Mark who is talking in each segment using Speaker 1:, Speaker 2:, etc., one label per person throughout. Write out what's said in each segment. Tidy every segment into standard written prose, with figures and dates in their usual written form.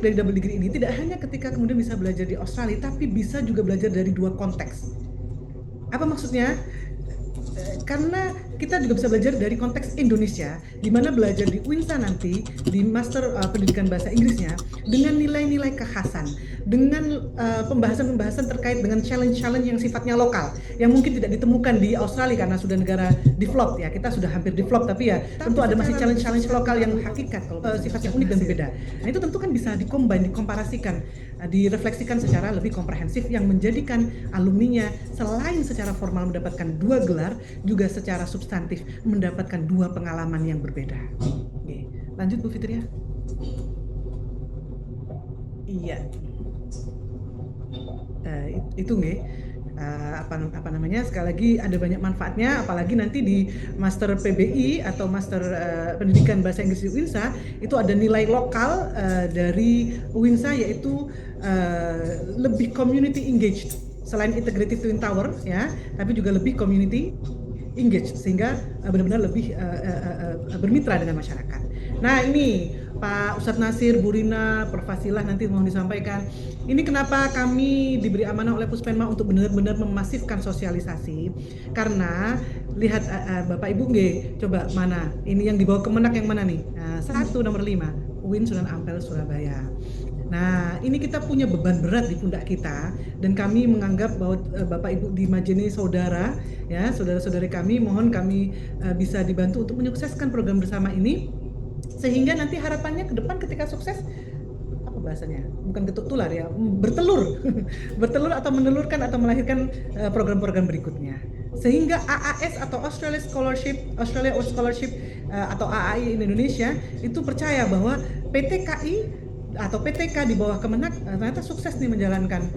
Speaker 1: dari double degree ini tidak hanya ketika kemudian bisa belajar di Australia, tapi bisa juga belajar dari dua konteks. Apa maksudnya? Karena kita juga bisa belajar dari konteks Indonesia, di mana belajar di UINSA nanti di Master Pendidikan Bahasa Inggrisnya dengan nilai-nilai kekhasan, dengan pembahasan-pembahasan terkait dengan challenge-challenge yang sifatnya lokal, yang mungkin tidak ditemukan di Australia karena sudah negara developed ya, kita sudah hampir developed, tapi ya tentu ada masih challenge-challenge lokal yang hakikat kalau sifatnya unik dan berbeda. Nah itu tentu kan bisa dikombin, dikomparasikan, direfleksikan secara lebih komprehensif yang menjadikan alumninya selain secara formal mendapatkan dua gelar, juga secara substantif mendapatkan dua pengalaman yang berbeda. Oke, lanjut Bu Fitria. Iya, itu nggih. Apa namanya, sekali lagi ada banyak manfaatnya, apalagi nanti di Master PBI atau Master Pendidikan Bahasa Inggris di UINSA itu ada nilai lokal dari UINSA, yaitu lebih community engaged, selain integrated twin tower ya, tapi juga lebih community engaged, sehingga benar-benar lebih bermitra dengan masyarakat. Nah ini Pak Ustadz Nasir, Bu Rina, Prof. Fasilah nanti mohon disampaikan. Ini kenapa kami diberi amanah oleh Puspenma untuk benar-benar memasifkan sosialisasi. Karena lihat Bapak Ibu coba mana? Ini yang dibawa Kemenak yang mana nih? Satu nomor 5, UIN Sunan Ampel Surabaya. Nah, ini kita punya beban berat di pundak kita, dan kami menganggap bahwa Bapak Ibu di Majene saudara, ya saudara-saudari kami, mohon kami bisa dibantu untuk menyukseskan program bersama ini, sehingga nanti harapannya ke depan ketika sukses, apa bahasanya, bukan ketuk tular ya, bertelur bertelur atau menelurkan atau melahirkan program-program berikutnya, sehingga AAS atau Australia Scholarship atau AAI Indonesia itu percaya bahwa PT KI atau PTK di bawah Kemenak ternyata sukses nih menjalankan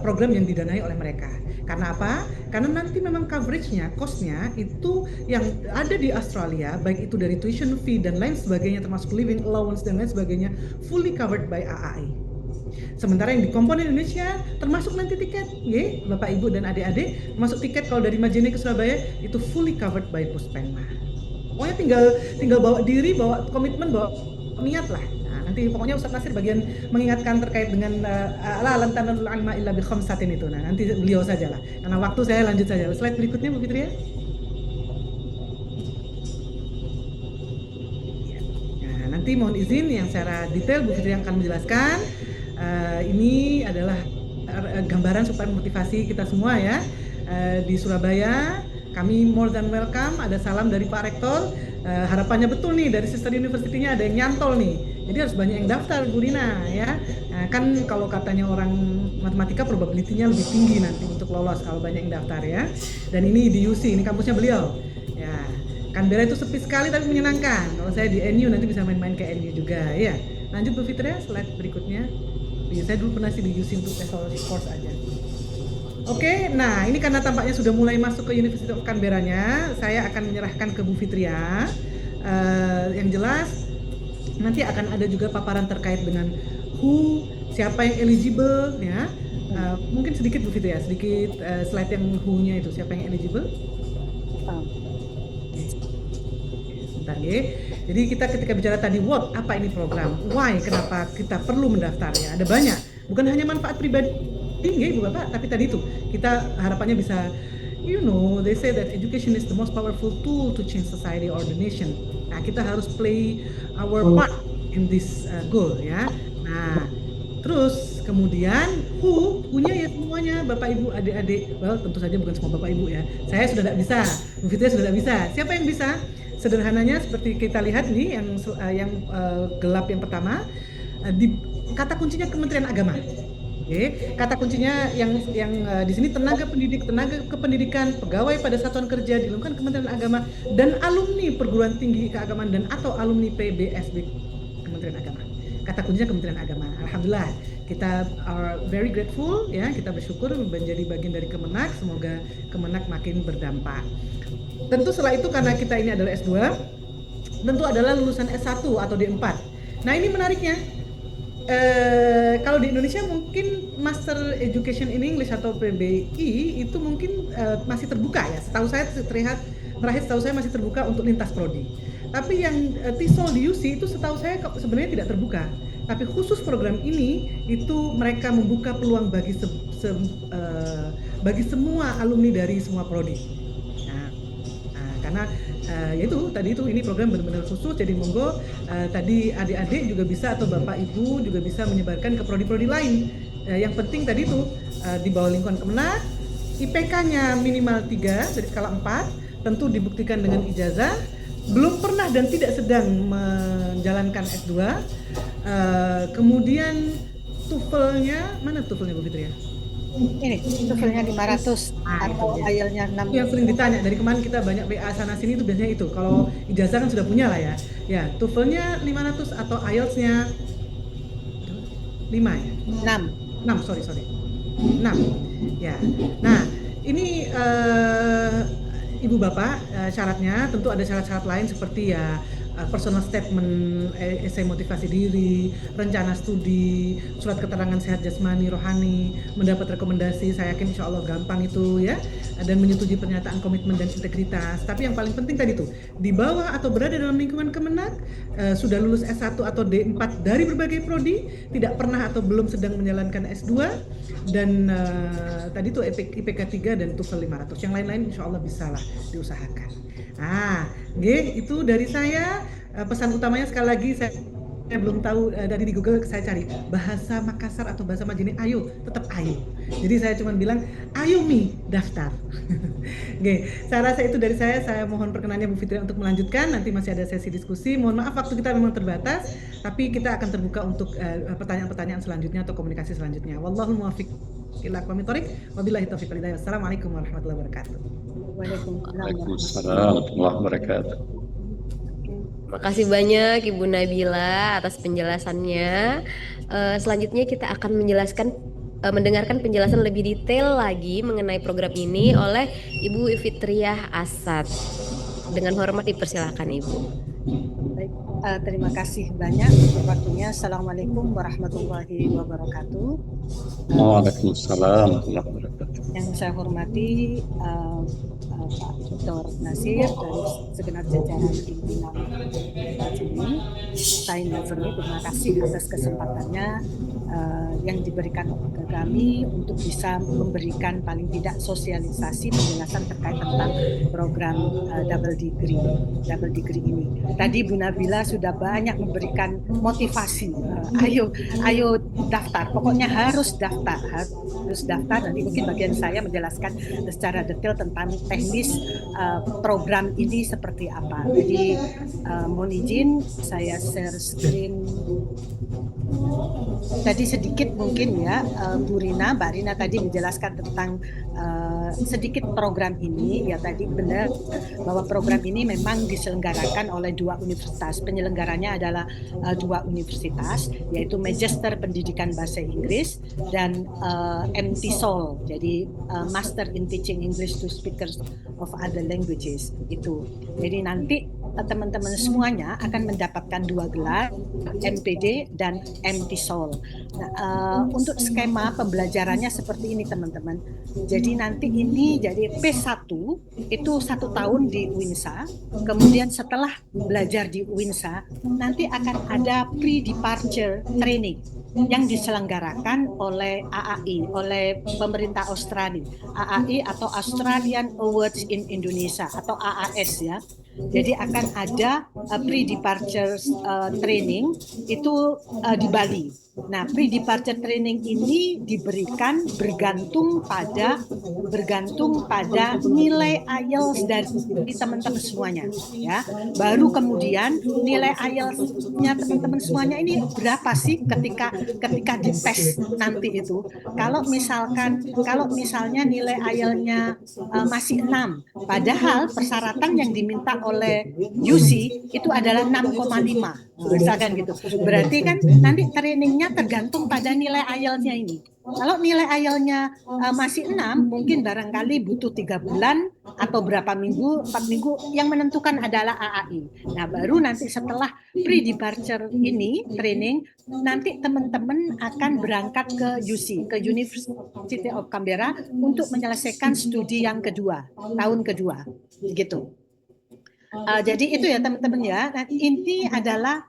Speaker 1: program yang didanai oleh mereka. Karena apa? Karena nanti memang coveragenya, cost-nya itu yang ada di Australia, baik itu dari tuition fee dan lain sebagainya, termasuk living allowance dan lain sebagainya, fully covered by AAI. Sementara yang di komponen Indonesia, termasuk nanti tiket, ya, Bapak Ibu dan adik-adik, termasuk tiket kalau dari Majene ke Surabaya itu fully covered by Puspenma. Pokoknya tinggal bawa diri, bawa komitmen, bawa niat lah. Nanti pokoknya Ustadz Nasir bagian mengingatkan terkait dengan la lan tanalul ilma illa bi khamsatin itu. Nah, nanti beliau saja lah. Karena waktu saya lanjut saja. Slide berikutnya Bu Fitri ya. Nah, nanti mohon izin yang secara detail Bu Fitri yang akan menjelaskan. Ini adalah gambaran supaya memotivasi kita semua ya. Di Surabaya kami more than welcome. Ada salam dari Pak Rektor. Harapannya betul nih dari sister university-nya ada yang nyantol nih. Jadi harus banyak yang daftar Bu Rina ya. Nah, kan kalau katanya orang matematika probability-nya lebih tinggi nanti untuk lolos kalau banyak yang daftar ya. Dan ini di UC, ini kampusnya beliau. Ya, Canberra itu sepi sekali tapi menyenangkan. Kalau saya di NU nanti bisa main-main ke NU juga ya. Lanjut Bu Fitria, slide berikutnya. Saya dulu pernah sih di UC untuk course aja. Oke, nah ini karena tampaknya sudah mulai masuk ke University of Canberra-nya, saya akan menyerahkan ke Bu Fitria. Yang jelas nanti akan ada juga paparan terkait dengan who, siapa yang eligible ya. Mungkin sedikit Bu Fitria, sedikit slide yang who-nya itu, siapa yang eligible? Sebentar ya. Jadi kita ketika bicara tadi what, apa ini program, why, kenapa kita perlu mendaftar ya, ada banyak. Bukan hanya manfaat pribadi Ibu Bapak, tapi tadi itu kita harapannya bisa, they say that education is the most powerful tool to change society or the nation. Nah, kita harus play our part in this goal ya. Nah, terus kemudian who-nya ya semuanya Bapak Ibu adik-adik. Well, tentu saja bukan semua Bapak Ibu ya. Saya sudah tidak bisa, Bu Fitria sudah tidak bisa. Siapa yang bisa? Sederhananya seperti kita lihat nih yang gelap yang pertama, kata kuncinya Kementerian Agama. Oke, kata kuncinya yang di sini tenaga pendidik, tenaga kependidikan, pegawai pada satuan kerja di lingkungan Kementerian Agama dan alumni perguruan tinggi keagamaan dan atau alumni PBSD Kementerian Agama. Kata kuncinya Kementerian Agama. Alhamdulillah, kita are very grateful ya, kita bersyukur menjadi bagian dari Kemenak. Semoga Kemenak makin berdampak. Tentu setelah itu karena kita ini adalah S2, tentu adalah lulusan S1 atau D4. Nah, ini menariknya. Kalau di Indonesia mungkin Master Education in English atau PBI itu mungkin masih terbuka ya. Setahu saya terakhir masih terbuka untuk lintas prodi. Tapi yang TESOL di UC itu setahu saya sebenarnya tidak terbuka. Tapi khusus program ini itu mereka membuka peluang bagi semua alumni dari semua prodi. Nah, karena yaitu tadi itu ini program benar-benar khusus, jadi monggo tadi adik-adik juga bisa atau bapak ibu juga bisa menyebarkan ke prodi-prodi lain. Yang penting tadi itu di bawah lingkungan Kemenak, IPK-nya minimal 3 dari skala 4, tentu dibuktikan dengan ijazah, belum pernah dan tidak sedang menjalankan S2. Kemudian TOEFL-nya, mana TOEFL-nya Bu Fitri ya?
Speaker 2: Ini TOEFL-nya 500 atau IELTS-nya 6.
Speaker 1: Yang sering ditanya dari kemarin, kita banyak WA sana sini itu biasanya itu. Kalau ijazah kan sudah punya lah ya. Ya, TOEFL-nya 500 atau IELTS-nya 5 ya?
Speaker 2: 6.
Speaker 1: 6, sorry. 6. Ya. Nah, ini Ibu Bapak, syaratnya tentu ada syarat-syarat lain seperti ya personal statement, esai motivasi diri, rencana studi, surat keterangan sehat jasmani, rohani, mendapat rekomendasi, saya yakin insya Allah gampang itu ya, dan menyetujui pernyataan komitmen dan integritas. Tapi yang paling penting tadi tuh, di bawah atau berada dalam lingkungan Kemenak, sudah lulus S1 atau D4 dari berbagai prodi, tidak pernah atau belum sedang menjalankan S2, dan tadi tuh IPK 3 dan TOEFL 500. Yang lain-lain insya Allah bisa lah diusahakan. Itu dari saya. Pesan utamanya sekali lagi, saya belum tahu, dari di Google saya cari bahasa Makassar atau bahasa Majene, ayo, tetap ayo. Jadi saya cuma bilang, ayo Mi, daftar. Saya rasa itu dari saya mohon perkenannya Bu Fitri untuk melanjutkan, nanti masih ada sesi diskusi. Mohon maaf waktu kita memang terbatas, tapi kita akan terbuka untuk pertanyaan-pertanyaan selanjutnya atau komunikasi selanjutnya. Wallahul muwaffiq ila aqwamit thoriq, wabillahi taufiq wal hidayah. Wassalamualaikum warahmatullahi wabarakatuh.
Speaker 3: Waalaikumsalam warahmatullahi wabarakatuh.
Speaker 4: Makasih banyak Ibu Nabila atas penjelasannya. Selanjutnya kita akan mendengarkan penjelasan lebih detail lagi mengenai program ini oleh Ibu Fitriah Asad. Dengan hormat dipersilakan Ibu.
Speaker 2: Baik, terima kasih banyak untuk waktunya. Assalamualaikum warahmatullahi wabarakatuh.
Speaker 3: Waalaikumsalam warahmatullahi wabarakatuh.
Speaker 2: Yang saya hormati Pak Dr. Nasir dan segenap jajaran pimpinan ini. Saya Nazmi, terima kasih atas kesempatannya yang diberikan ke kami untuk bisa memberikan paling tidak sosialisasi penjelasan terkait tentang program double degree ini. Tadi Bu Nabila sudah banyak memberikan motivasi, ayo daftar, pokoknya harus daftar. Nanti mungkin bagian saya menjelaskan secara detail tentang teknis program ini seperti apa. Jadi mohon izin saya share screen tadi sedikit mungkin ya. Mbak Rina tadi menjelaskan tentang sedikit program ini ya. Tadi benar bahwa program ini memang diselenggarakan oleh 2 universitas. Penyelenggaranya adalah 2 universitas, yaitu Magister Pendidikan Bahasa Inggris dan MTSOL, jadi Master in Teaching English to Speakers of Other Languages itu. Jadi nanti teman-teman semuanya akan mendapatkan 2 gelar, MPD dan MTSOL. Nah, untuk skema pembelajarannya seperti ini teman-teman. Jadi nanti ini jadi P1 itu 1 tahun di UINSA, kemudian setelah belajar di UINSA nanti akan ada pre-departure training yang diselenggarakan oleh AAI, oleh pemerintah Australia, AAI atau Australian Awards in Indonesia atau AAS ya. Jadi akan ada pre-departure training itu di Bali. Nah, pre-departure training ini diberikan bergantung pada nilai IELTS dari teman-teman semuanya, ya. Baru kemudian nilai IELTS-nya teman-teman semuanya ini berapa sih ketika dites nanti itu. Kalau misalnya nilai IELTS-nya masih 6, padahal persyaratan yang diminta oleh UC itu adalah 6,5, misalkan gitu. Berarti kan nanti trainingnya tergantung pada nilai IELTS-nya ini. Kalau nilai IELTS-nya masih 6, mungkin barangkali butuh 3 bulan atau berapa minggu, 4 minggu, yang menentukan adalah AAI. Nah, baru nanti setelah pre-departure ini, training, nanti teman-teman akan berangkat ke UC, ke University of Canberra untuk menyelesaikan studi yang kedua, tahun kedua, gitu. Jadi itu ya teman-teman ya. Nah, ini adalah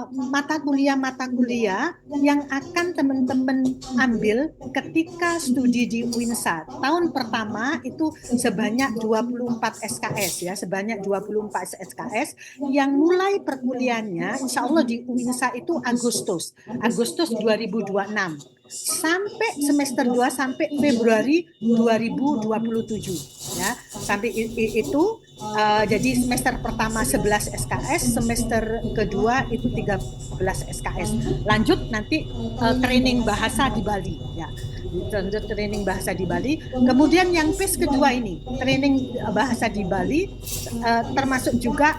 Speaker 2: mata kuliah yang akan teman-teman ambil ketika studi di UINSA. Tahun pertama itu sebanyak 24 SKS ya, sebanyak 24 SKS yang mulai perkuliahannya insya Allah di UINSA itu Agustus 2026 sampai semester 2 sampai Februari 2027 ya. Sampai itu jadi semester pertama 11 SKS, semester kedua itu 13 SKS. Lanjut nanti training bahasa di Bali ya. Lanjut training bahasa di Bali. Kemudian yang phase kedua ini, training bahasa di Bali termasuk juga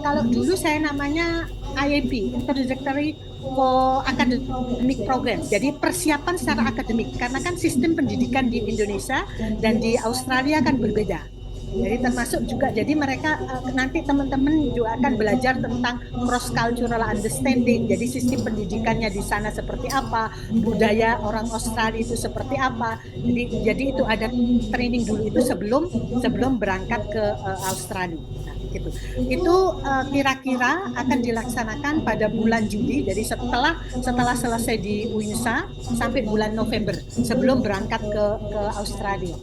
Speaker 2: kalau dulu saya namanya IAP, Introductory for Academic Program. Jadi persiapan secara akademik, karena kan sistem pendidikan di Indonesia dan di Australia kan berbeda. Jadi termasuk juga, jadi mereka nanti teman-teman juga akan belajar tentang cross cultural understanding. Jadi sistem pendidikannya di sana seperti apa, budaya orang Australia itu seperti apa. Jadi itu ada training dulu itu sebelum berangkat ke Australia. Nah, gitu. Itu kira-kira akan dilaksanakan pada bulan Juli. Jadi setelah selesai di UINSA sampai bulan November sebelum berangkat ke Australia.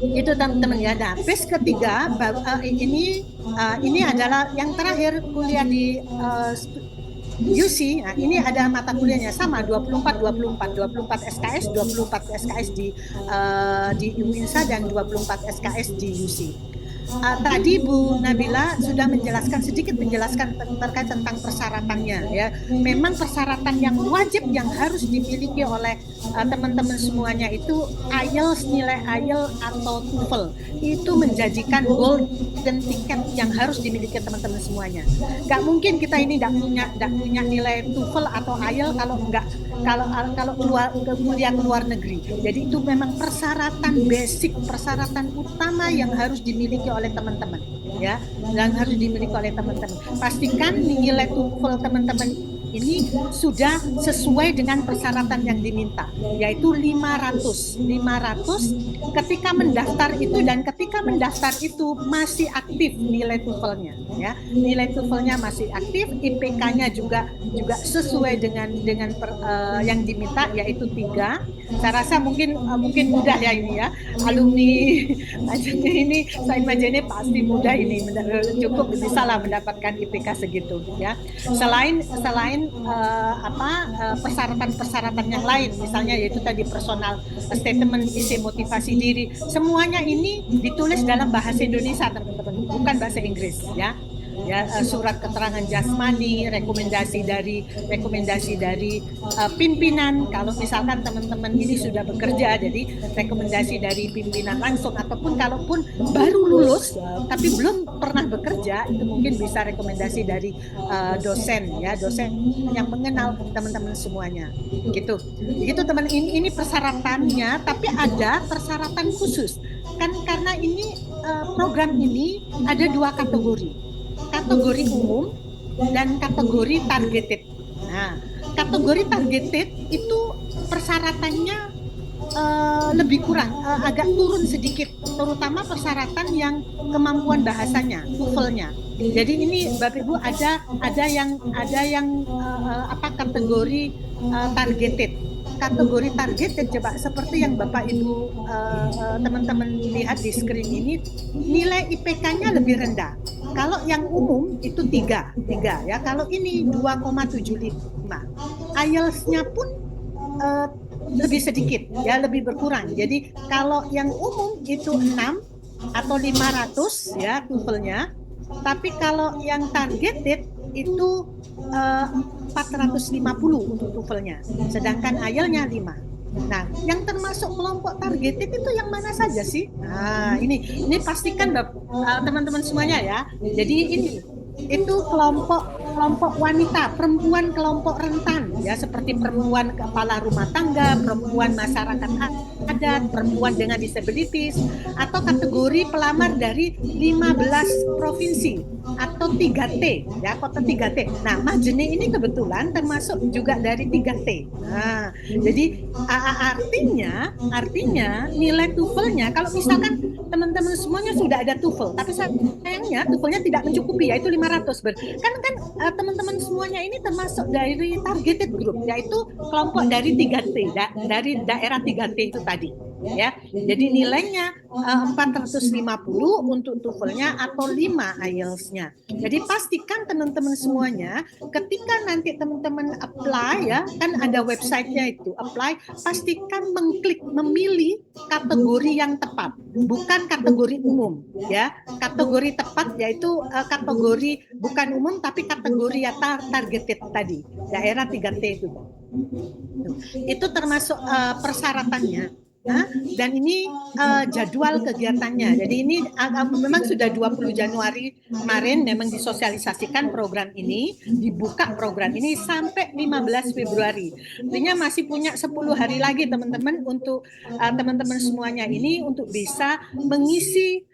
Speaker 2: Itu teman-teman ya. Nah, phase ketiga ini adalah yang terakhir kuliah di UC. Nah, ini ada mata kuliahnya sama 24 SKS, 24 SKS di UINSA dan 24 SKS di UC. Tadi Bu Nabila sudah terkait tentang persyaratannya ya. Memang persyaratan yang wajib yang harus dimiliki oleh teman-teman semuanya itu IELTS, nilai IELTS atau TOEFL. Itu menjadikan golden ticket yang harus dimiliki teman-teman semuanya. Gak mungkin kita ini tidak punya nilai TOEFL atau IELTS kalau kuliah ke luar negeri. Jadi itu memang persyaratan basic, persyaratan utama yang harus dimiliki oleh teman-teman ya, dan harus dimiliki oleh teman-teman. Pastikan nilai TOEFL teman-teman ini sudah sesuai dengan persyaratan yang diminta, yaitu 500 ketika mendaftar itu, dan ketika mendaftar itu masih aktif nilai TOEFL-nya ya. Nilai TOEFL-nya masih aktif, IPK-nya juga sesuai dengan yang diminta, yaitu 3. Saya rasa mungkin mudah ya ini ya. Alumni Majene ini, Said Majene pasti mudah ini, cukup bisa lah mendapatkan IPK segitu ya. Selain persyaratan yang lain, misalnya yaitu tadi personal statement, isi motivasi diri, semuanya ini ditulis dalam bahasa Indonesia teman-teman, bukan bahasa Inggris ya. Surat keterangan jasmani, rekomendasi dari pimpinan. Kalau misalkan teman-teman ini sudah bekerja, jadi rekomendasi dari pimpinan langsung, ataupun kalaupun baru lulus tapi belum pernah bekerja, itu mungkin bisa rekomendasi dari dosen yang mengenal teman-teman semuanya. Gitu teman, ini persyaratannya, tapi ada persyaratan khusus kan, karena ini program ini ada 2 kategori umum dan kategori targeted. Nah, kategori targeted itu persyaratannya lebih kurang, agak turun sedikit, terutama persyaratan yang kemampuan bahasanya, TOEFL-nya. Jadi ini Bapak Ibu ada yang kategori targeted. Kategori targeted coba seperti yang Bapak Ibu teman-teman lihat di screen ini, nilai IPK-nya lebih rendah. Kalau yang umum itu 3 ya. Kalau ini 2,75. IELTS-nya pun lebih sedikit ya, lebih berkurang. Jadi kalau yang umum itu 6 atau 500 ya TOEFL-nya. Tapi kalau yang targeted itu 450 untuk TOEFL-nya. Sedangkan IELTS-nya 5. Nah, yang termasuk kelompok targeted itu yang mana saja sih? Nah, ini pastikan teman-teman semuanya ya. Jadi itu kelompok wanita, perempuan kelompok rentan ya, seperti perempuan kepala rumah tangga, perempuan masyarakat adat, perempuan dengan disabilities, atau kategori pelamar dari 15 provinsi. atau 3T ya, kota 3T. Nah, Majene ini kebetulan termasuk juga dari 3T. Nah, jadi artinya nilai TOEFL-nya kalau misalkan teman-teman semuanya sudah ada TOEFL, tapi sayangnya TOEFL-nya tidak mencukupi, yaitu 500. Kan teman-teman semuanya ini termasuk dari targeted group, yaitu kelompok dari 3T, dari daerah 3T itu tadi. Ya, jadi nilainya 450 untuk TOEFL-nya atau 5 IELTS-nya. Jadi pastikan teman-teman semuanya ketika nanti teman-teman apply ya, kan ada website-nya itu apply, pastikan memilih kategori yang tepat, bukan kategori umum ya. Kategori tepat yaitu kategori bukan umum tapi kategori ya targeted tadi, daerah 3T itu. Itu termasuk persyaratannya. Dan ini jadwal kegiatannya. Jadi ini memang sudah 20 Januari kemarin memang disosialisasikan program ini, dibuka program ini sampai 15 Februari. Artinya masih punya 10 hari lagi teman-teman untuk teman-teman semuanya ini untuk bisa mengisi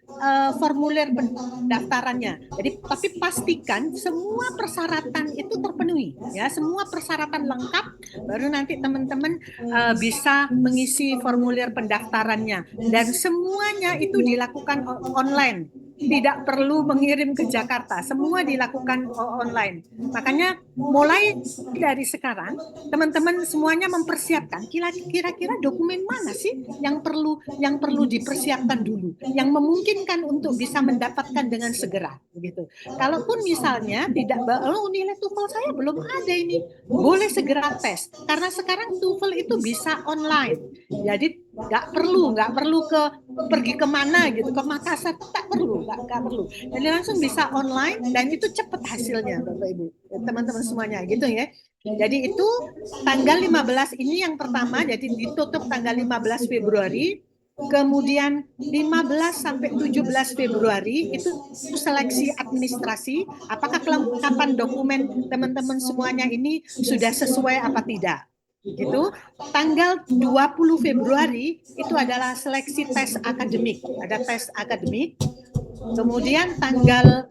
Speaker 2: formulir pendaftarannya. Jadi tapi pastikan semua persyaratan itu terpenuhi ya, semua persyaratan lengkap baru nanti teman-teman bisa mengisi formulir pendaftarannya, dan semuanya itu dilakukan online. Tidak perlu mengirim ke Jakarta, semua dilakukan online. Makanya mulai dari sekarang teman-teman semuanya mempersiapkan kira-kira dokumen mana sih yang perlu dipersiapkan dulu, yang memungkinkan untuk bisa mendapatkan dengan segera begitu. Kalaupun misalnya tidak nilai TOEFL saya belum ada ini, boleh segera tes karena sekarang TOEFL itu bisa online. Jadi nggak perlu pergi kemana gitu, ke Makassar nggak perlu. Jadi langsung bisa online dan itu cepat hasilnya Bapak Ibu, teman-teman semuanya gitu ya. Jadi itu tanggal 15 ini yang pertama, jadi ditutup tanggal 15 Februari. Kemudian 15 sampai 17 Februari itu seleksi administrasi, apakah kelengkapan dokumen teman-teman semuanya ini sudah sesuai apa tidak. Gitu. Tanggal 20 Februari itu adalah seleksi tes akademik, ada tes akademik. Kemudian tanggal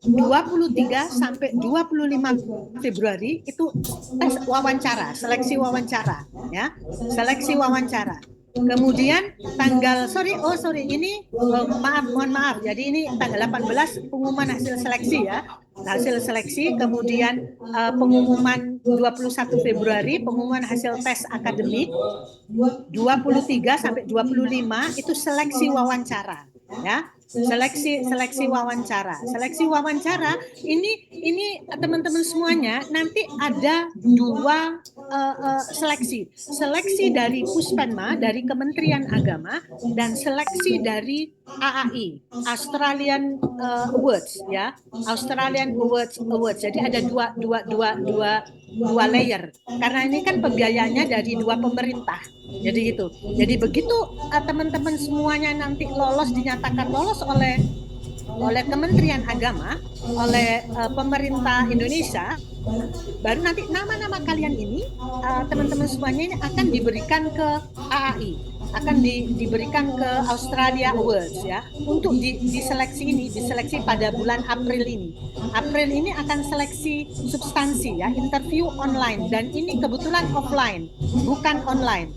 Speaker 2: 23 sampai 25 Februari itu tes wawancara, seleksi wawancara ya, seleksi wawancara. Kemudian tanggal mohon maaf. Jadi ini tanggal 18 pengumuman hasil seleksi ya. Hasil seleksi, kemudian pengumuman 21 Februari pengumuman hasil tes akademik, 23 sampai 25 itu seleksi wawancara ya. Seleksi wawancara ini teman-teman semuanya nanti ada dua seleksi dari Puspenma, dari Kementerian Agama, dan seleksi dari AAI, Australian Awards ya, Australian Awards. Jadi ada dua layer karena ini kan pembiayaannya dari dua pemerintah. Jadi itu. Jadi begitu teman-teman semuanya nanti dinyatakan lolos oleh Kementerian Agama, oleh pemerintah Indonesia, baru nanti nama-nama kalian ini teman-teman semuanya ini akan diberikan ke AAI, akan diberikan ke Australia Awards ya, untuk diseleksi pada bulan April ini. April ini akan seleksi substansi ya, interview online, dan ini kebetulan offline, bukan online.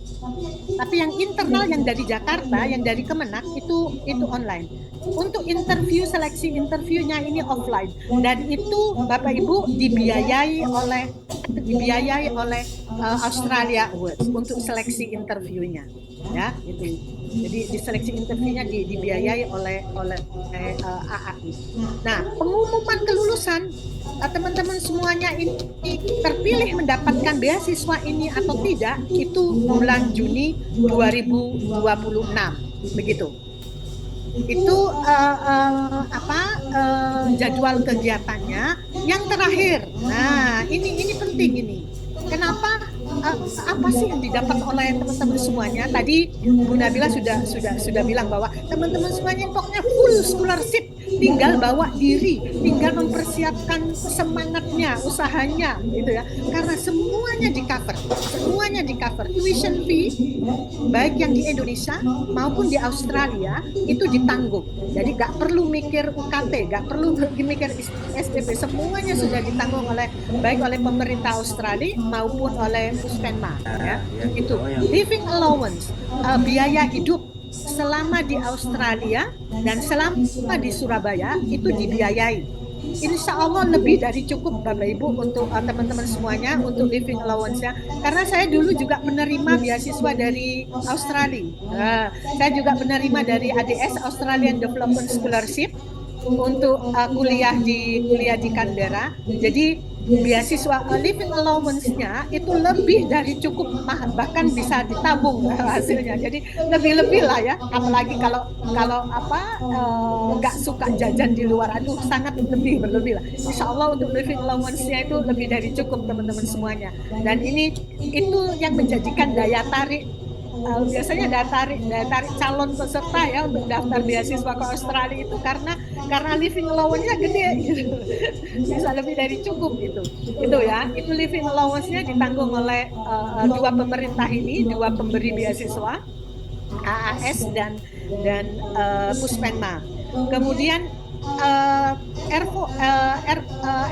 Speaker 2: Tapi yang internal yang dari Jakarta, yang dari Kemenak itu online. Untuk seleksi interviewnya ini offline, dan itu Bapak Ibu dibiayai oleh Australia Awards untuk seleksi interviewnya ya gitu. Jadi di seleksi interviewnya dibiayai oleh AAI. Nah, pengumuman kelulusan teman-teman semuanya ini terpilih mendapatkan beasiswa ini atau tidak itu bulan Juni 2026 begitu. Itu jadwal kegiatannya. Yang terakhir, nah ini penting ini. Kenapa? Apa sih yang didapat oleh teman-teman semuanya? Tadi Bu Nabila sudah bilang bahwa teman-teman semuanya pokoknya full scholarship tinggal bawa diri, tinggal mempersiapkan semangatnya, usahanya gitu ya. Karena semuanya di cover, tuition fee baik yang di Indonesia maupun di Australia itu ditanggung. Jadi nggak perlu mikir UKT, nggak perlu mikir SPP, semuanya sudah ditanggung baik oleh pemerintah Australia maupun oleh Puspenma. Ya. Itu living allowance, biaya hidup selama di Australia dan selama di Surabaya itu dibiayai. Insya Allah lebih dari cukup Bapak Ibu untuk teman-teman semuanya untuk living allowance-nya. Karena saya dulu juga menerima beasiswa dari Australia. Saya juga menerima dari ADS, Australian Development Scholarship, untuk kuliah di Canberra. Jadi beasiswa living allowance-nya itu lebih dari cukup, bahkan bisa ditabung hasilnya. Jadi lebih-lebih lah ya, apalagi kalau nggak suka jajan di luar, aduh sangat berlebih lah. Insya Allah untuk living allowance-nya itu lebih dari cukup teman-teman semuanya. Dan itu yang menjadikan daya tarik, biasanya daya tarik calon peserta ya untuk daftar beasiswa ke Australia itu karena living allowance-nya gede gitu. Bisa lebih dari cukup gitu. Itu ya, itu living allowance-nya ditanggung oleh dua pemerintah ini, dua pemberi beasiswa, AAS dan Puspenma. Kemudian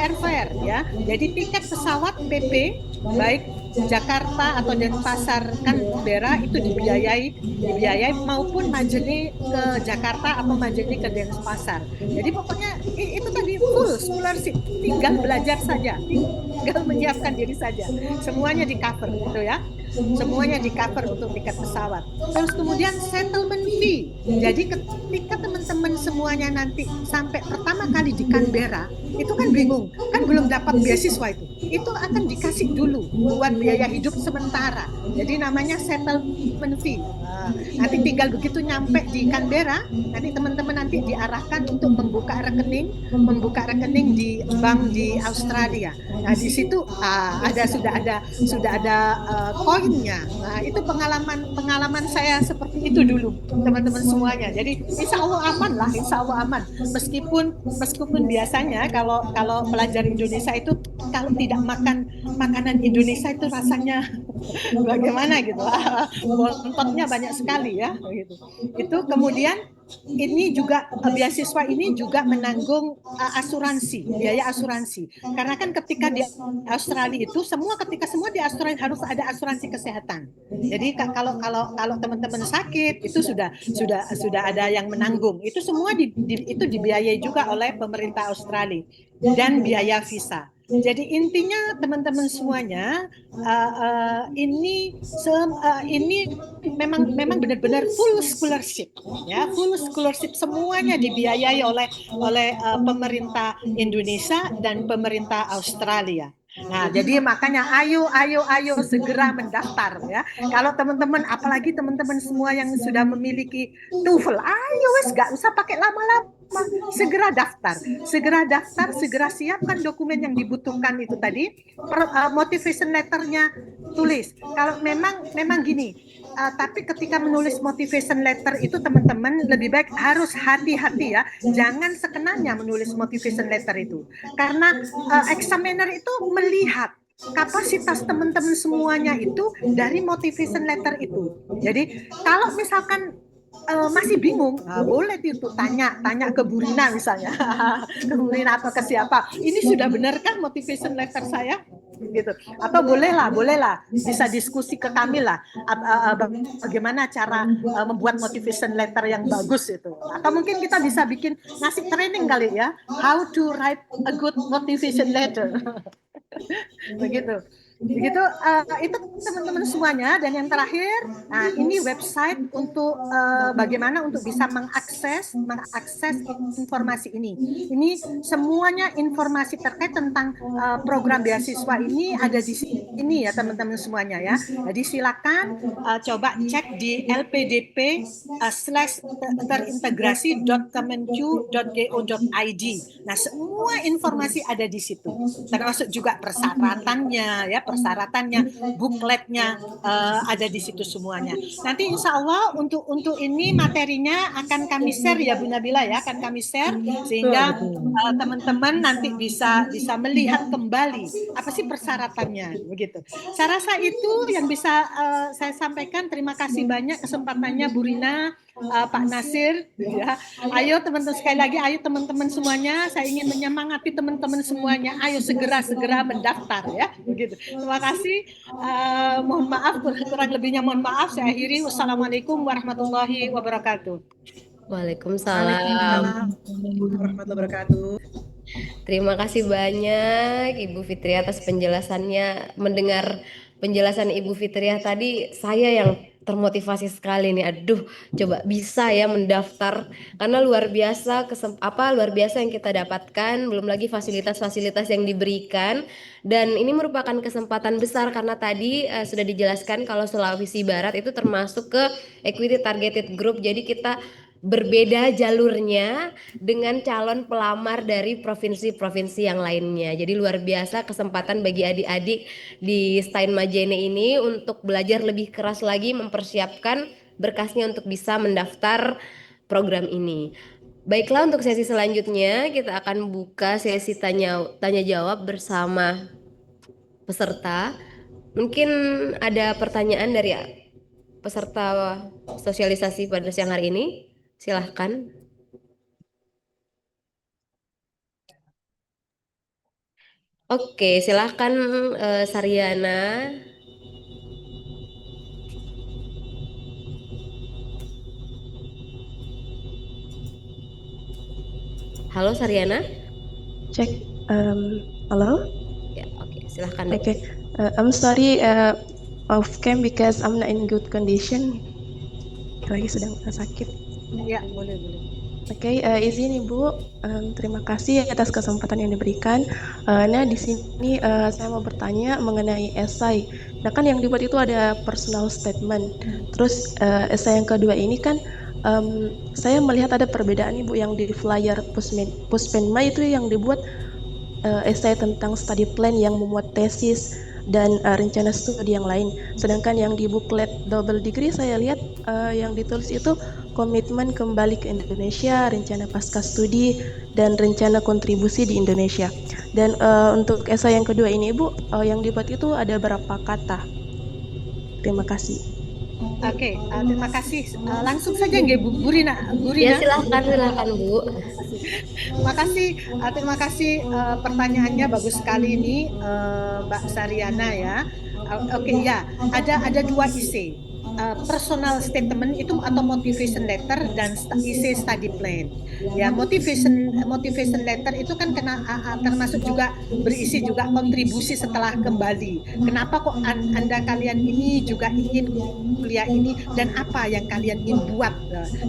Speaker 2: airfare ya. Jadi tiket pesawat PP baik Jakarta atau Denpasar Canberra itu dibiayai maupun Majene ke Jakarta atau Majene ke Denpasar. Jadi pokoknya itu tadi full scholarship, tinggal belajar saja, tinggal menyiapkan diri saja. Semuanya di cover gitu ya. Semuanya di cover untuk tiket pesawat. Terus kemudian settlement fee. Jadi ketika teman-teman semuanya nanti sampai pertama kali di Canberra, itu kan bingung, kan belum dapat beasiswa itu akan dikasih dulu buat biaya hidup sementara. Jadi namanya settlement fee. Nanti tinggal begitu nyampe di Canberra, nanti teman-teman nanti diarahkan untuk membuka rekening di bank di Australia. Nah di situ sudah ada koinnya. Nah itu pengalaman saya seperti itu dulu teman-teman semuanya. Jadi insya Allah aman. Meskipun biasanya kalau pelajar Indonesia itu kalau tidak makan makanan Indonesia itu rasanya bagaimana gitu, bontotnya banyak sekali ya gitu. Itu kemudian ini juga beasiswa ini juga menanggung biaya asuransi, karena kan ketika di Australia itu ketika semua di Australia harus ada asuransi kesehatan. Jadi kalau teman-teman sakit itu sudah ada yang menanggung. Itu semua itu dibiayai juga oleh pemerintah Australia dan biaya visa. Jadi intinya teman-teman semuanya ini memang benar-benar full scholarship ya, full scholarship, semuanya dibiayai oleh pemerintah Indonesia dan pemerintah Australia. Nah, jadi makanya ayo segera mendaftar ya. Kalau teman-teman, apalagi teman-teman semua yang sudah memiliki TOEFL, ayo wes gak usah pakai lama-lama. Segera daftar, segera siapkan dokumen yang dibutuhkan itu tadi, motivation letternya tulis. Kalau memang gini, tapi ketika menulis motivation letter itu teman-teman lebih baik harus hati-hati ya, jangan sekenanya menulis motivation letter itu, karena examiner itu melihat kapasitas teman-teman semuanya itu dari motivation letter itu. Jadi kalau misalkan masih bingung, boleh itu tanya ke Bu Rina misalnya, ke Bu Rina atau ke siapa. Ini sudah benar kan motivation letter saya? Gitu. Atau bolehlah bisa diskusi ke kami lah, bagaimana cara membuat motivation letter yang bagus itu. Atau mungkin kita bisa ngasih training kali ya, how to write a good motivation letter. Begitu itu teman-teman semuanya. Dan yang terakhir, nah ini website untuk bagaimana untuk bisa mengakses informasi ini. Ini semuanya informasi terkait tentang program beasiswa ini ada di sini ya teman-teman semuanya ya. Jadi silakan coba cek di lpdp/terintegrasi.kemenq.go.id. Nah semua informasi ada di situ, termasuk juga persyaratannya ya, persyaratannya, bukletnya ada di situ semuanya. Nanti insya Allah untuk ini materinya akan kami share ya Bu Nabila ya, akan kami share sehingga teman-teman nanti bisa melihat kembali apa sih persyaratannya begitu. Saya rasa itu yang bisa saya sampaikan. Terima kasih banyak kesempatannya Bu Rina, Pak Nasir ya. Ayo teman-teman, sekali lagi ayo teman-teman semuanya, saya ingin menyemangati teman-teman semuanya, ayo segera mendaftar ya begitu. Terima kasih. Mohon maaf kurang lebihnya, mohon maaf. Saya akhiri. Wassalamualaikum warahmatullahi wabarakatuh.
Speaker 4: Waalaikumsalam
Speaker 1: warahmatullahi wabarakatuh.
Speaker 4: Terima kasih banyak Ibu Fitriah atas penjelasannya. Mendengar penjelasan Ibu Fitriah tadi, saya yang termotivasi sekali nih. Aduh, coba bisa ya mendaftar karena luar biasa luar biasa yang kita dapatkan, belum lagi fasilitas-fasilitas yang diberikan, dan ini merupakan kesempatan besar karena tadi sudah dijelaskan kalau Sulawesi Barat itu termasuk ke Equity Targeted Group. Jadi kita berbeda jalurnya dengan calon pelamar dari provinsi-provinsi yang lainnya. Jadi luar biasa kesempatan bagi adik-adik di Stein Majene ini untuk belajar lebih keras lagi mempersiapkan berkasnya untuk bisa mendaftar program ini. Baiklah, untuk sesi selanjutnya kita akan buka sesi tanya jawab bersama peserta. Mungkin ada pertanyaan dari peserta sosialisasi pada siang hari ini. Silahkan. Oke, silahkan Saryana. Halo Saryana.
Speaker 5: Cek. Halo.
Speaker 4: Ya, oke, silahkan deh.
Speaker 5: Okay. I'm sorry off cam because I'm not in good condition. Lagi sedang sakit.
Speaker 2: Ya, boleh.
Speaker 5: Oke, izin Ibu, terima kasih atas kesempatan yang diberikan. Nah, di sini saya mau bertanya mengenai esai. Nah, kan yang dibuat itu ada personal statement. Terus esai yang kedua ini kan saya melihat ada perbedaan Ibu, yang di flyer Puspenma itu yang dibuat esai tentang study plan yang memuat tesis dan rencana studi yang lain. Sedangkan yang di buklet double degree saya lihat yang ditulis itu komitmen kembali ke Indonesia, rencana pasca studi, dan rencana kontribusi di Indonesia. Dan untuk esai yang kedua ini Ibu, yang dibuat itu ada berapa kata? Terima kasih.
Speaker 2: Oke, terima kasih. Langsung saja nggih Bu Rina.
Speaker 4: Ya, silakan Bu.
Speaker 2: Terima kasih pertanyaannya bagus sekali ini Mbak Saryana ya. Oke ya, ada dua isi. Personal statement itu atau motivation letter dan isi study plan. Ya, motivation letter itu kan termasuk juga berisi juga kontribusi setelah kembali. Kenapa kok Anda kalian ini juga ingin kuliah ini dan apa yang kalian ingin buat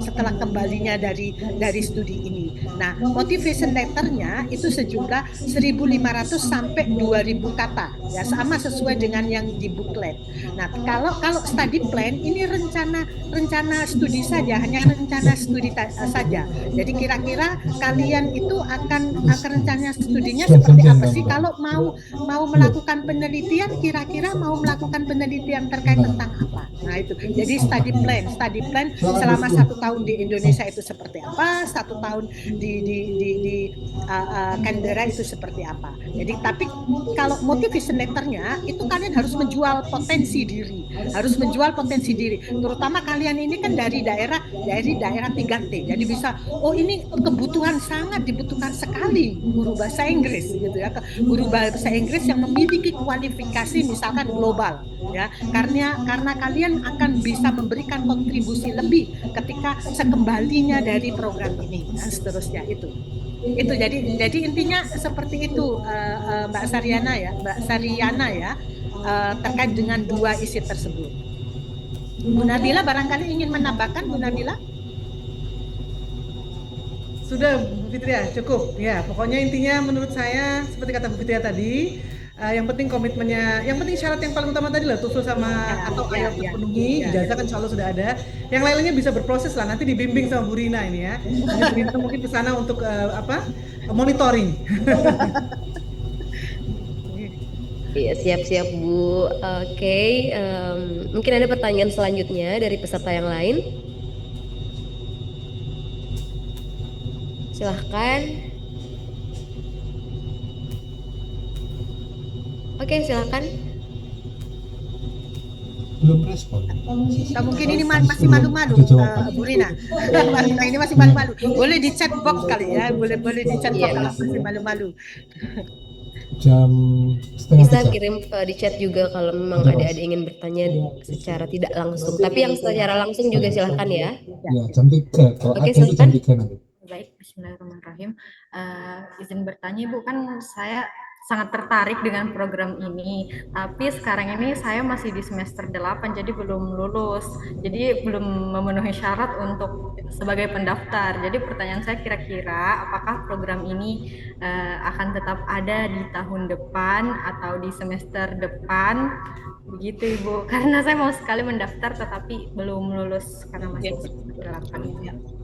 Speaker 2: setelah kembalinya dari studi ini. Nah, motivation letternya itu sejumlah 1.500 sampai 2.000 kata. Ya, sama sesuai dengan yang di buklet. Nah, kalau study plan ini rencana studi saja, hanya rencana studi saja. Jadi kira-kira kalian itu akan rencana studinya seperti apa sih? Kalau mau melakukan penelitian, kira-kira mau melakukan penelitian terkait tentang apa? Nah itu. Jadi study plan selama 1 tahun di Indonesia itu seperti apa? 1 tahun di Canberra itu seperti apa? Jadi tapi kalau motivation letternya itu kalian harus menjual potensi diri, terutama kalian ini kan dari daerah 3T, jadi bisa ini sangat dibutuhkan sekali guru bahasa Inggris gitu ya, guru bahasa Inggris yang memiliki kualifikasi misalkan global ya, karena kalian akan bisa memberikan kontribusi lebih ketika sekembalinya dari program ini dan seterusnya itu jadi intinya seperti itu Mbak Saryana ya terkait dengan dua isi tersebut. Bu Nabila barangkali ingin menambahkan, Bu Nabila?
Speaker 1: Sudah Bu Fitriah, cukup ya. Pokoknya intinya menurut saya seperti kata Bu Fitriah tadi, yang penting komitmennya, yang penting syarat yang paling utama tadi lah TOEFL sama atau IELTS terpenuhi, ijazah kan insya Allah sudah ada. Yang lainnya bisa berproses lah, nanti dibimbing sama Bu Rina ini ya. Bu Rina mungkin ke sana untuk monitoring.
Speaker 4: Iya, siap-siap Bu. Oke, mungkin ada pertanyaan selanjutnya dari peserta yang lain. Silahkan. Oke, silahkan.
Speaker 6: Belum respon.
Speaker 2: Mungkin ini masih malu-malu, Bu Rina. Marina ini masih malu-malu. Boleh di chat box kali ya, boleh di chat box kalau masih malu-malu.
Speaker 6: Jam setengah
Speaker 4: Bisa
Speaker 6: 3.
Speaker 4: kirim di chat juga kalau memang adik-adik ingin bertanya secara tidak langsung. Tapi yang secara langsung juga silahkan ya.
Speaker 6: Ya, jam 3. Kalau
Speaker 4: Oke,
Speaker 6: ada jam
Speaker 4: silakan.
Speaker 6: 3 nanti.
Speaker 7: Baik, Bismillahirrahmanirrahim. Izin bertanya Ibu, kan saya sangat tertarik dengan program ini, tapi sekarang ini saya masih di semester 8, jadi belum lulus, jadi belum memenuhi syarat untuk sebagai pendaftar. Jadi pertanyaan saya kira-kira apakah program ini akan tetap ada di tahun depan atau di semester depan? Begitu Ibu, karena saya mau sekali mendaftar tetapi belum lulus karena masih semester 8.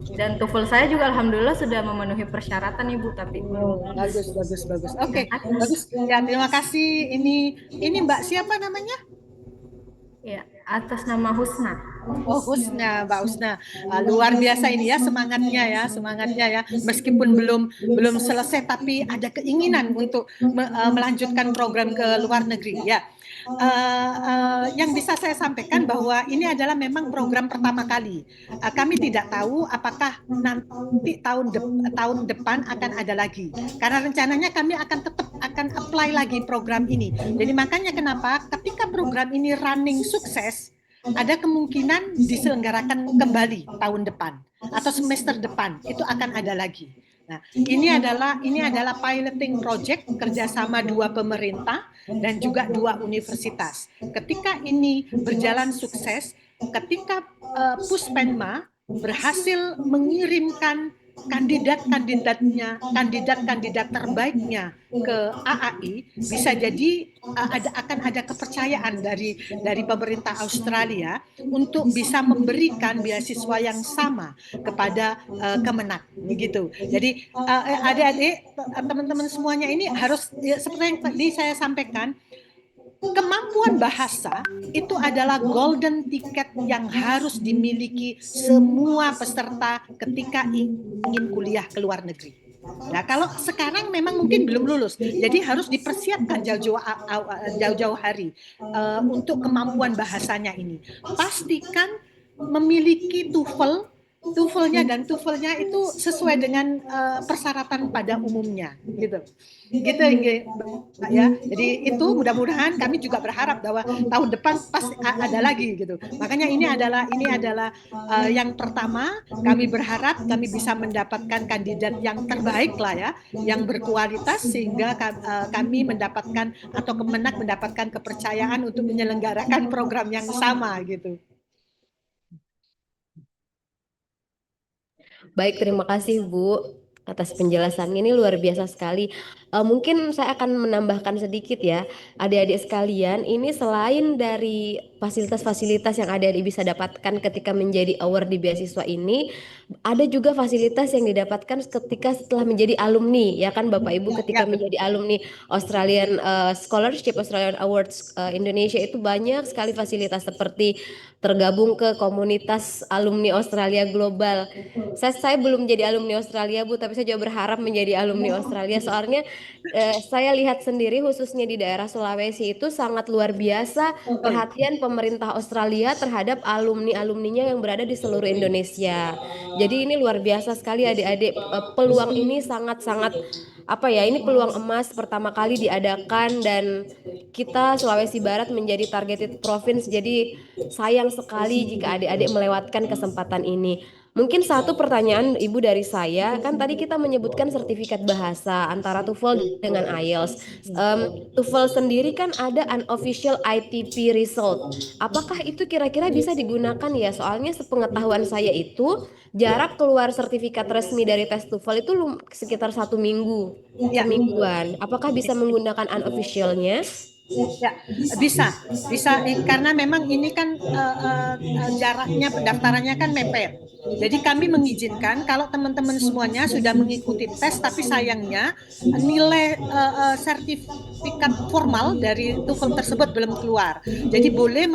Speaker 7: Dan TOEFL saya juga alhamdulillah sudah memenuhi persyaratan Ibu, tapi
Speaker 2: bagus. Oke, bagus. Ya, terima kasih. Ini Mbak siapa namanya?
Speaker 7: Ya, atas nama Husna.
Speaker 2: Oh, Husna, Mbak Husna. Luar biasa ini ya semangatnya ya. Meskipun belum selesai tapi ada keinginan untuk melanjutkan program ke luar negeri ya. Yang bisa saya sampaikan bahwa ini adalah memang program pertama kali. Kami tidak tahu apakah nanti tahun depan akan ada lagi. Karena rencananya kami akan apply lagi program ini. Jadi makanya kenapa ketika program ini running sukses, ada kemungkinan diselenggarakan kembali tahun depan atau semester depan itu akan ada lagi. Nah, ini adalah piloting project kerjasama 2 pemerintah dan juga 2 universitas. Ketika ini berjalan sukses, ketika Puspenma berhasil mengirimkan kandidat terbaiknya ke AAI, bisa jadi akan ada kepercayaan dari pemerintah Australia untuk bisa memberikan beasiswa yang sama kepada Kemenak, begitu. Jadi adik-adik, teman-teman semuanya ini harus seperti yang tadi saya sampaikan, kemampuan bahasa itu adalah golden ticket yang harus dimiliki semua peserta ketika ingin kuliah ke luar negeri. Nah, kalau sekarang memang mungkin belum lulus, jadi harus dipersiapkan jauh-jauh hari untuk kemampuan bahasanya ini. Pastikan memiliki TOEFL-nya dan TOEFL-nya itu sesuai dengan persyaratan pada umumnya, gitu ya. Jadi itu mudah-mudahan kami juga berharap bahwa tahun depan pasti ada lagi gitu. Makanya ini adalah yang pertama, kami berharap kami bisa mendapatkan kandidat yang terbaik lah ya, yang berkualitas sehingga kami mendapatkan atau Kemenak mendapatkan kepercayaan untuk menyelenggarakan program yang sama gitu.
Speaker 4: Baik, terima kasih Bu atas penjelasannya, ini luar biasa sekali. Mungkin saya akan menambahkan sedikit ya, adik-adik sekalian, ini selain dari fasilitas-fasilitas yang adik-adik bisa dapatkan ketika menjadi award di beasiswa ini, ada juga fasilitas yang didapatkan ketika setelah menjadi alumni, ya kan Bapak Ibu, ketika menjadi alumni Australian Scholarship, Australian Awards Indonesia, itu banyak sekali fasilitas seperti tergabung ke komunitas alumni Australia Global. Saya belum jadi alumni Australia Bu, tapi saya juga berharap menjadi alumni Australia. Soalnya saya lihat sendiri khususnya di daerah Sulawesi itu sangat luar biasa perhatian pemerintah Australia terhadap alumni-alumninya yang berada di seluruh Indonesia. Jadi ini luar biasa sekali adik-adik, peluang ini sangat-sangat ini peluang emas pertama kali diadakan dan kita Sulawesi Barat menjadi targeted province. Jadi sayang sekali jika adik-adik melewatkan kesempatan ini. Mungkin satu pertanyaan Ibu dari saya, kan tadi kita menyebutkan sertifikat bahasa antara TOEFL dengan IELTS. TOEFL sendiri kan ada unofficial ITP result. Apakah itu kira-kira bisa digunakan ya? Soalnya sepengetahuan saya itu jarak keluar sertifikat resmi dari tes TOEFL itu sekitar 1 minggu, semingguan. Apakah bisa menggunakan unofficialnya?
Speaker 2: Ya, bisa karena memang ini kan jaraknya pendaftarannya kan mepet. Jadi kami mengizinkan kalau teman-teman semuanya sudah mengikuti tes, tapi sayangnya nilai sertifikat formal dari TOEFL tersebut belum keluar. Jadi boleh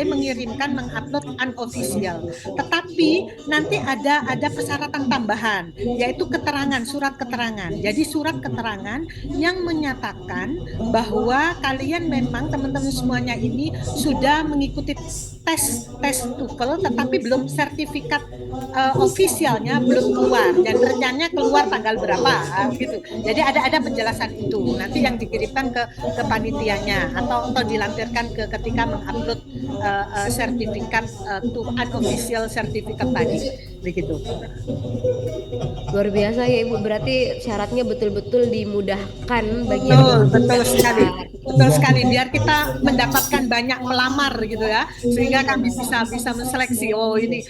Speaker 2: mengirimkan mengupload unofficial. Tetapi nanti ada persyaratan tambahan, yaitu keterangan, surat keterangan. Jadi surat keterangan yang menyatakan bahwa kalian memang teman-teman semuanya ini sudah mengikuti tes TOEFL, tetapi belum sertifikat ofisialnya belum keluar, dan rencananya keluar tanggal berapa gitu. Jadi ada penjelasan itu nanti yang dikirimkan ke panitianya atau dilampirkan ketika mengupload sertifikat unofficial sertifikat tadi, begitu.
Speaker 4: Luar biasa ya Ibu, berarti syaratnya betul-betul dimudahkan bagi yang
Speaker 2: Betul sekali, biar kita mendapatkan banyak pelamar gitu ya, sehingga kami bisa menseleksi, ini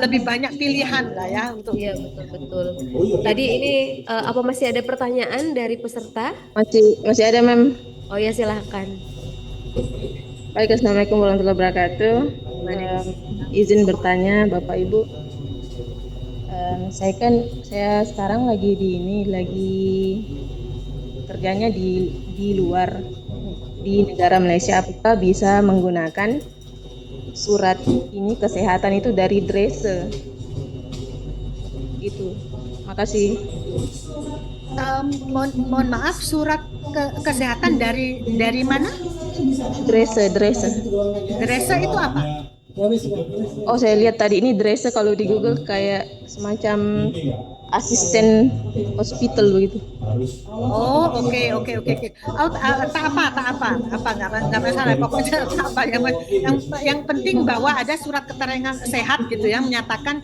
Speaker 2: lebih banyak pilihan lah ya untuk.
Speaker 4: Iya, betul. Tadi ini apa masih ada pertanyaan dari peserta?
Speaker 8: Masih ada, Mem.
Speaker 4: Oh ya, silahkan.
Speaker 8: Baik, Assalamualaikum warahmatullahi wabarakatuh. Izin bertanya Bapak Ibu. Saya sekarang lagi kerjanya di luar, di negara Malaysia. Apakah bisa menggunakan surat ini kesehatan itu dari Drese? Itu. Makasih.
Speaker 2: Mohon maaf, surat kesehatan dari mana?
Speaker 8: Drese.
Speaker 2: Dresa itu apa?
Speaker 8: Oh, saya lihat tadi ini Drese kalau di Google kayak semacam asisten hospital begitu.
Speaker 2: Oh, oke. Tak apa, nggak masalah. Pokoknya tak apa. Yang penting bahwa ada surat keterangan sehat gitu ya, mengatakan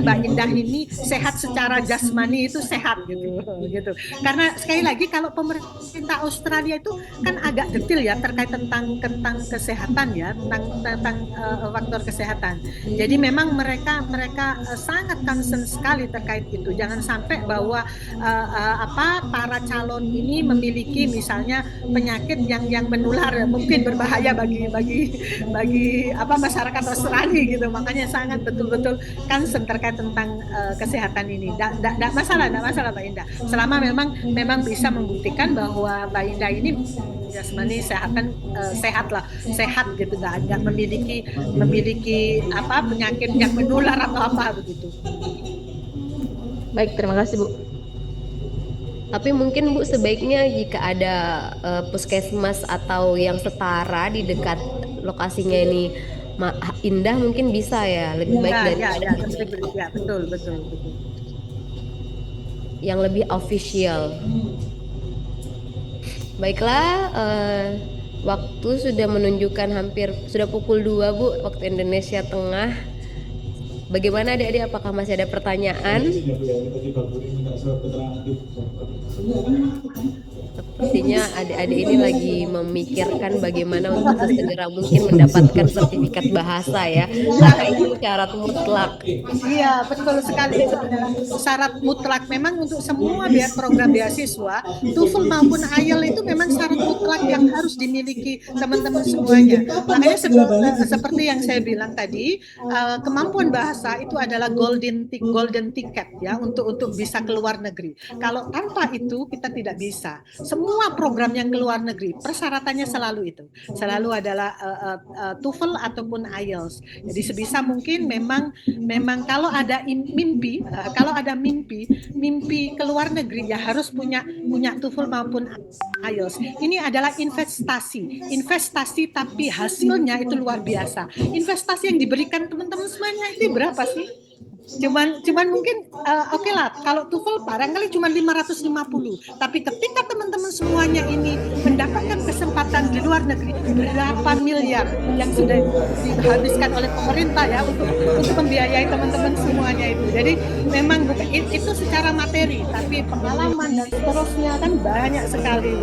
Speaker 2: Mbak Indah ini sehat secara jasmani, itu sehat gitu. Karena sekali lagi kalau pemerintah Australia itu kan agak detail ya terkait tentang kesehatan ya, tentang faktor kesehatan. Jadi memang mereka sangat concern sekali terkait itu. Jangan sampai bahwa para calon ini memiliki misalnya penyakit yang menular, mungkin berbahaya bagi masyarakat Australia gitu. Makanya sangat betul-betul concern terkait tentang kesehatan ini. Tidak masalah Mbak Indah. Selama memang bisa membuktikan bahwa Mbak Indah ini jasmani sehat gitu, nggak memiliki penyakit yang menular atau apa begitu.
Speaker 8: Baik, terima kasih Bu.
Speaker 4: Tapi mungkin Bu, sebaiknya jika ada puskesmas atau yang setara di dekat lokasinya ini Indah, mungkin bisa ya, lebih baik
Speaker 2: Ya, betul.
Speaker 4: Yang lebih official. Baiklah, waktu sudah menunjukkan sudah pukul 2 Bu, waktu Indonesia Tengah. Bagaimana adik-adik, apakah masih ada pertanyaan? Sepertinya adik-adik ini lagi memikirkan bagaimana untuk segera mungkin mendapatkan sertifikat bahasa ya, karena itu syarat mutlak.
Speaker 2: Iya, betul sekali. Syarat mutlak memang untuk semua program beasiswa, TOEFL maupun IELTS itu memang syarat mutlak yang harus dimiliki teman-teman semuanya. Makanya seperti yang saya bilang tadi, kemampuan bahasa itu adalah golden ticket ya untuk bisa keluar negeri. Kalau tanpa itu kita tidak bisa. Semua program yang keluar negeri persyaratannya selalu adalah TOEFL ataupun IELTS. Jadi sebisa mungkin memang kalau ada mimpi keluar negeri ya harus punya TOEFL maupun IELTS. Ini adalah investasi tapi hasilnya itu luar biasa. Investasi yang diberikan teman-teman semuanya itu berapa sih? Cuman mungkin oke lah, kalau TOEFL barangkali cuma 550, tapi ketika teman-teman semuanya ini mendapatkan kesempatan di luar negeri, berapa miliar yang sudah dihabiskan oleh pemerintah ya untuk membiayai teman-teman semuanya itu. Jadi memang bukan itu secara materi, tapi pengalaman dan seterusnya kan banyak sekali.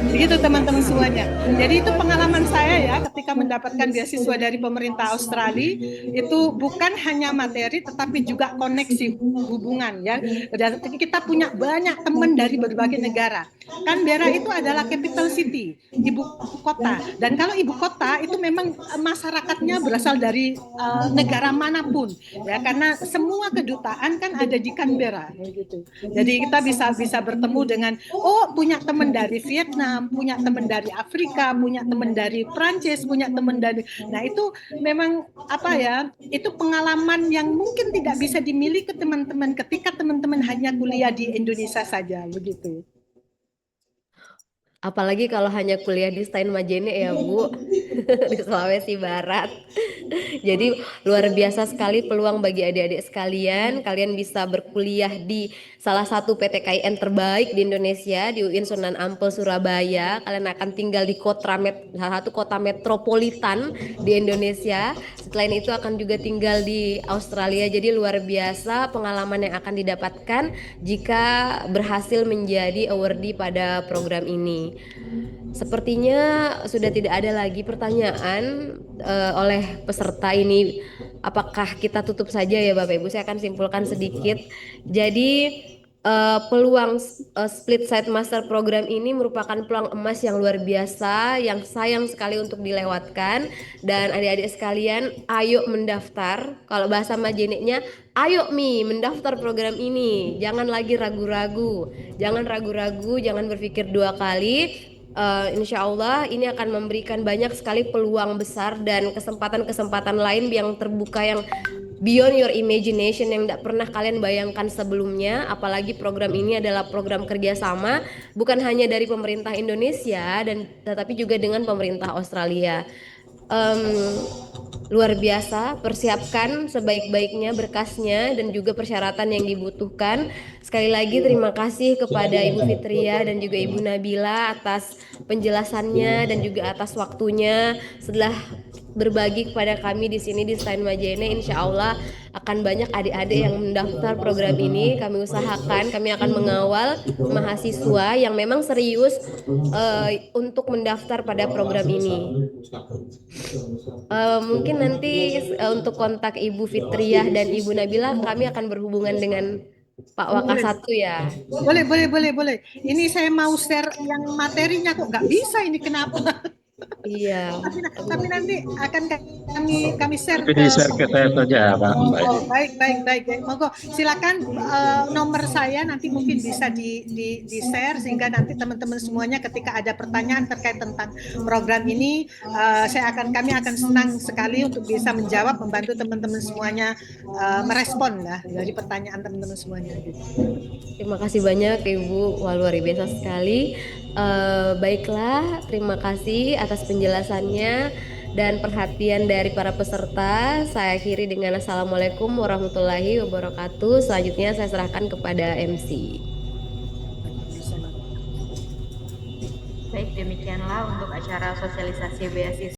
Speaker 2: Begitu teman-teman semuanya. Jadi itu pengalaman saya ya ketika kita mendapatkan beasiswa dari pemerintah Australia itu bukan hanya materi tetapi juga koneksi hubungan ya. Dan kita punya banyak teman dari berbagai negara. Canberra itu adalah capital city, ibu kota. Dan kalau ibu kota itu memang masyarakatnya berasal dari negara manapun ya, karena semua kedutaan kan ada di Canberra gitu. Jadi kita bisa bertemu dengan punya teman dari Vietnam, punya teman dari Afrika, punya teman dari Prancis, punya teman dari. Nah, itu memang itu pengalaman yang mungkin tidak bisa dimiliki teman-teman ketika teman-teman hanya kuliah di Indonesia saja begitu.
Speaker 4: Apalagi kalau hanya kuliah di Steinmajene ya Bu, di Sulawesi Barat. Jadi luar biasa sekali peluang bagi adik-adik sekalian. Kalian bisa berkuliah di salah satu PTKIN terbaik di Indonesia, di UIN Sunan Ampel Surabaya. Kalian akan tinggal di salah satu kota metropolitan di Indonesia. Selain itu akan juga tinggal di Australia. Jadi luar biasa pengalaman yang akan didapatkan jika berhasil menjadi awardee pada program ini. Sepertinya sudah tidak ada lagi pertanyaan oleh peserta ini. Apakah kita tutup saja ya Bapak Ibu? Saya akan simpulkan sedikit. Jadi peluang split side master program ini merupakan peluang emas yang luar biasa, yang sayang sekali untuk dilewatkan. Dan adik-adik sekalian, ayo mendaftar. Kalau bahasa Majeneknya, ayo mendaftar program ini. Jangan lagi ragu-ragu. Jangan ragu-ragu, jangan berpikir dua kali. Insya Allah ini akan memberikan banyak sekali peluang besar dan kesempatan-kesempatan lain yang terbuka, yang beyond your imagination, yang tidak pernah kalian bayangkan sebelumnya. Apalagi program ini adalah program kerjasama bukan hanya dari pemerintah Indonesia tetapi juga dengan pemerintah Australia. Luar biasa, persiapkan sebaik-baiknya berkasnya dan juga persyaratan yang dibutuhkan. Sekali lagi terima kasih kepada Ibu Fitria dan juga Ibu Nabila atas penjelasannya dan juga atas waktunya. Setelah berbagi kepada kami di sini di Steinmajene, insya Allah akan banyak adik-adik yang mendaftar program ini. Kami usahakan, kami akan mengawal mahasiswa yang memang serius untuk mendaftar pada program ini. Mungkin nanti untuk kontak Ibu Fitriah dan Ibu Nabila kami akan berhubungan dengan Pak Wakasatu ya.
Speaker 2: Boleh. Ini saya mau share yang materinya kok nggak bisa ini, kenapa?
Speaker 4: Iya.
Speaker 2: Tapi nanti akan kami share.
Speaker 3: Tapi di-share ke saya saja, Pak.
Speaker 2: Baik. Monggo, silakan nomor saya nanti mungkin bisa di share sehingga nanti teman-teman semuanya ketika ada pertanyaan terkait tentang program ini, kami akan senang sekali untuk bisa menjawab, membantu teman-teman semuanya merespon lah dari pertanyaan teman-teman semuanya.
Speaker 4: Terima kasih banyak Ibu, wah luar biasa sekali. Baiklah, terima kasih atas penjelasannya dan perhatian dari para peserta. Saya akhiri dengan Assalamualaikum warahmatullahi wabarakatuh. Selanjutnya saya serahkan kepada MC.
Speaker 7: Baik, demikianlah untuk acara sosialisasi beasiswa